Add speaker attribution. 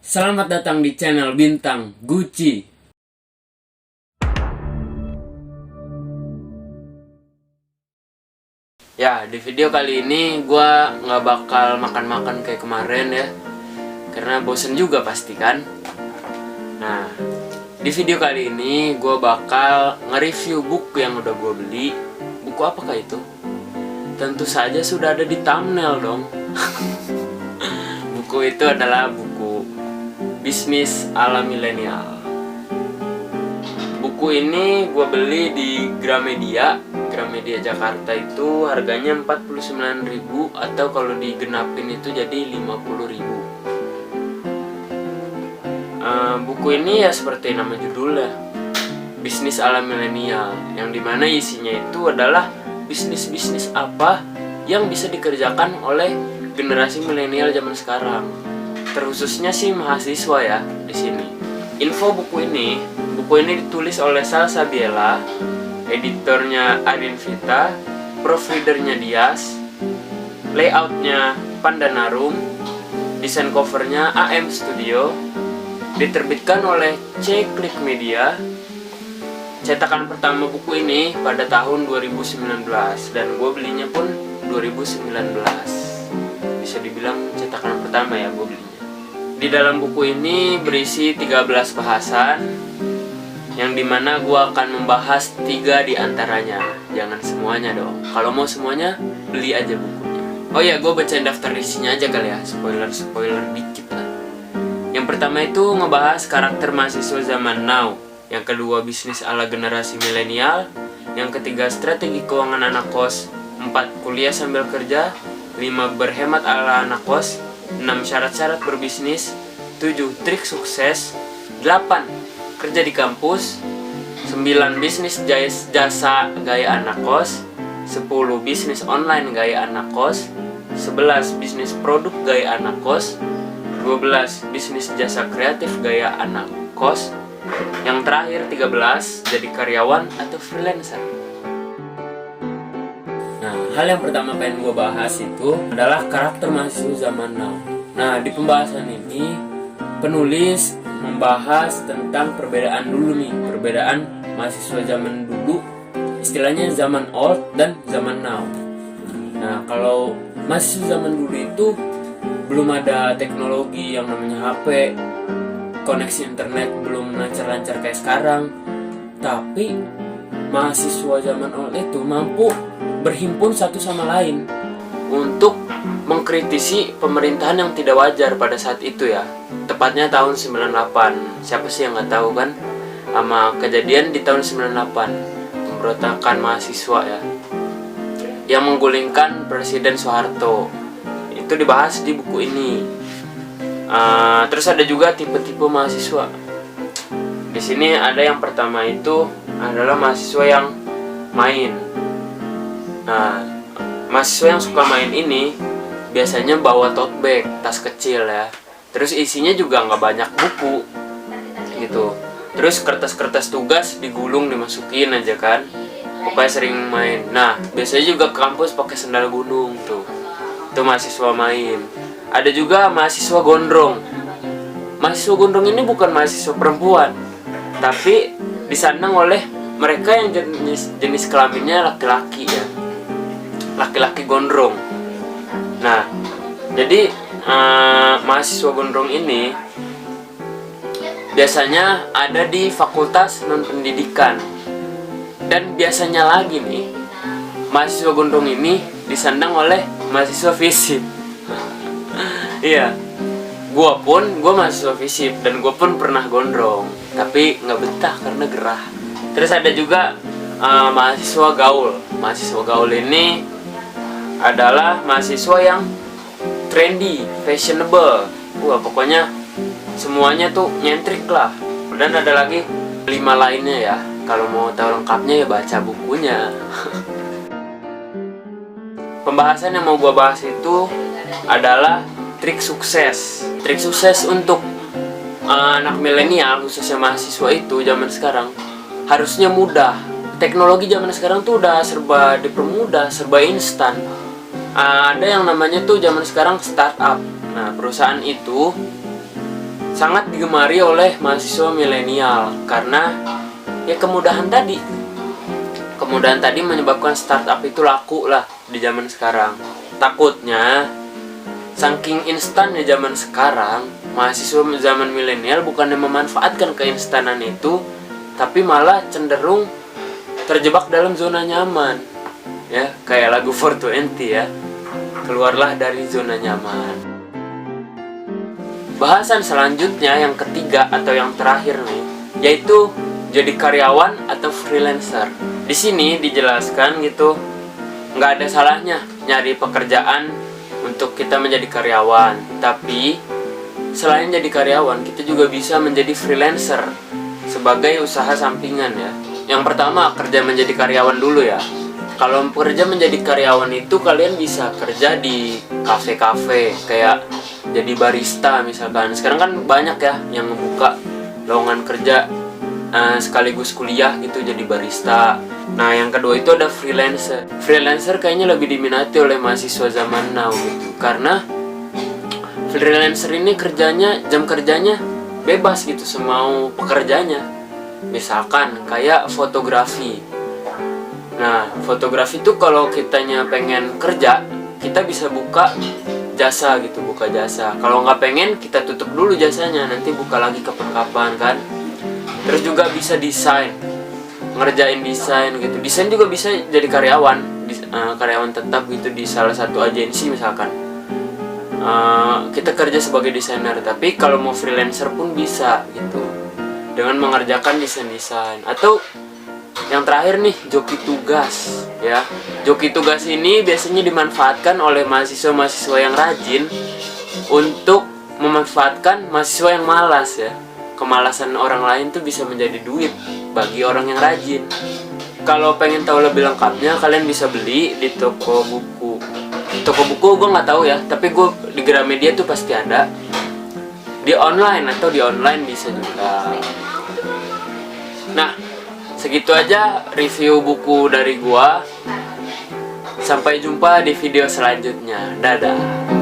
Speaker 1: Selamat datang di channel Bintang Gucci. Ya, di video kali ini gue nggak bakal makan-makan kayak kemarin ya, karena bosen juga pasti kan. Nah, di video kali ini gue bakal nge-review buku yang udah gue beli. Buku apakah itu? Tentu saja sudah ada di thumbnail dong. Buku itu adalah buku Bisnis ala Milenial. Buku ini gue beli di Gramedia Jakarta. Itu harganya 49.000 atau kalau digenapin itu jadi 50.000. Buku ini ya seperti nama judulnya, Bisnis ala Milenial, yang dimana isinya itu adalah bisnis-bisnis apa yang bisa dikerjakan oleh generasi milenial zaman sekarang, terkhususnya sih mahasiswa ya di sini. Info buku ini ditulis oleh Salsabiela, editornya Arin Vita, proofreadernya Dias, layoutnya Pandanarum, desain covernya AM Studio, diterbitkan oleh C-Click Media. Cetakan pertama buku ini pada tahun 2019 dan gue belinya pun 2019. Bisa dibilang cetakan pertama ya gue belinya. Di dalam buku ini berisi 13 bahasan, yang dimana gue akan membahas 3 di antaranya. Jangan semuanya dong. Kalau mau semuanya, beli aja bukunya. Oh ya, gue bacain daftar isinya aja kali ya. Spoiler dikit lah. Yang pertama itu ngebahas karakter mahasiswa zaman now. Yang kedua, bisnis ala generasi milenial. Yang ketiga, strategi keuangan anak kos. 4, kuliah sambil kerja. 5, berhemat ala anak kos. 6, syarat-syarat berbisnis. 7, trik sukses. 8, kerja di kampus. 9, bisnis jasa gaya anak kos. 10, bisnis online gaya anak kos. 11, bisnis produk gaya anak kos. 12, bisnis jasa kreatif gaya anak kos. Yang terakhir 13, jadi karyawan atau freelancer. Nah, hal yang pertama pengen gue bahas itu adalah karakter mahasiswa zaman now. Nah, di pembahasan ini penulis membahas tentang perbedaan dulu nih, perbedaan mahasiswa zaman dulu, istilahnya zaman old dan zaman now. Nah, kalau mahasiswa zaman dulu itu belum ada teknologi yang namanya HP, koneksi internet belum lancar-lancar kayak sekarang. Tapi mahasiswa zaman old itu mampu berhimpun satu sama lain untuk mengkritisi pemerintahan yang tidak wajar pada saat itu ya. Tepatnya tahun 98. Siapa sih yang nggak tahu kan sama kejadian di tahun 98, pemberontakan mahasiswa ya, yang menggulingkan Presiden Soeharto. Itu dibahas di buku ini. Terus ada juga tipe-tipe mahasiswa. Di sini ada yang pertama itu adalah mahasiswa yang main. Nah, mahasiswa yang suka main ini biasanya bawa tote bag, tas kecil ya. Terus isinya juga nggak banyak buku gitu. Terus kertas-kertas tugas digulung dimasukin aja kan. Pokoknya sering main. Nah, biasanya juga ke kampus pakai sendal gunung tuh. Itu mahasiswa main. Ada juga mahasiswa gondrong. Mahasiswa gondrong ini bukan mahasiswa perempuan, tapi disandang oleh mereka yang jenis kelaminnya laki-laki ya. Laki-laki gondrong. Nah, jadi mahasiswa gondrong ini biasanya ada di fakultas non-pendidikan. Dan biasanya lagi nih, mahasiswa gondrong ini disandang oleh mahasiswa FISIP. Iya, gue mahasiswa FISIP dan gue pun pernah gondrong, tapi nggak betah karena gerah. Terus ada juga mahasiswa gaul. Mahasiswa gaul ini adalah mahasiswa yang trendy, fashionable. Pokoknya semuanya tuh nyentrik lah. Dan ada lagi 5 lainnya ya. Kalau mau tahu lengkapnya ya baca bukunya. Pembahasan yang mau gue bahas itu adalah trik sukses. Trik sukses untuk anak milenial, khususnya mahasiswa itu zaman sekarang harusnya mudah. Teknologi zaman sekarang tuh udah serba dipermudah, serba instan. Ada yang namanya tuh zaman sekarang startup. Nah, perusahaan itu sangat digemari oleh mahasiswa milenial karena ya kemudahan tadi. Kemudahan tadi menyebabkan startup itu laku lah di zaman sekarang. Takutnya saking instannya zaman sekarang, mahasiswa zaman milenial bukannya memanfaatkan keinstanan itu, tapi malah cenderung terjebak dalam zona nyaman. Ya, kayak lagu 420 ya. Keluarlah dari zona nyaman. Bahasan selanjutnya yang ketiga atau yang terakhir nih, yaitu jadi karyawan atau freelancer. Di sini dijelaskan gitu, nggak ada salahnya nyari pekerjaan untuk kita menjadi karyawan. Tapi selain jadi karyawan, kita juga bisa menjadi freelancer sebagai usaha sampingan ya. Yang pertama, kerja menjadi karyawan dulu ya. Kalau kerja menjadi karyawan itu kalian bisa kerja di kafe-kafe, kayak jadi barista misalkan. Sekarang kan banyak ya yang membuka lowongan kerja sekaligus kuliah gitu jadi barista. Nah, yang kedua itu ada freelancer. Freelancer kayaknya lebih diminati oleh mahasiswa zaman now gitu, karena freelancer ini kerjanya, jam kerjanya bebas gitu, semau pekerjanya. Misalkan kayak fotografi. Nah, fotografi itu kalau kitanya pengen kerja, kita bisa buka jasa gitu, buka jasa. Kalau nggak pengen, kita tutup dulu jasanya, nanti buka lagi kapan-kapan kan. Terus juga bisa desain, ngerjain desain gitu. Desain juga bisa jadi karyawan, karyawan tetap gitu di salah satu agensi misalkan. Kita kerja sebagai desainer, tapi kalau mau freelancer pun bisa gitu, dengan mengerjakan desain-desain. Atau yang terakhir nih, joki tugas ya. Joki tugas ini biasanya dimanfaatkan oleh mahasiswa-mahasiswa yang rajin untuk memanfaatkan mahasiswa yang malas ya. Kemalasan orang lain tuh bisa menjadi duit bagi orang yang rajin. Kalau pengen tahu lebih lengkapnya, kalian bisa beli di toko buku. Toko buku gue nggak tahu ya, tapi gue di Gramedia tuh pasti ada. Di online atau di online bisa juga. Nah, segitu aja review buku dari gua. Sampai jumpa di video selanjutnya. Dadah.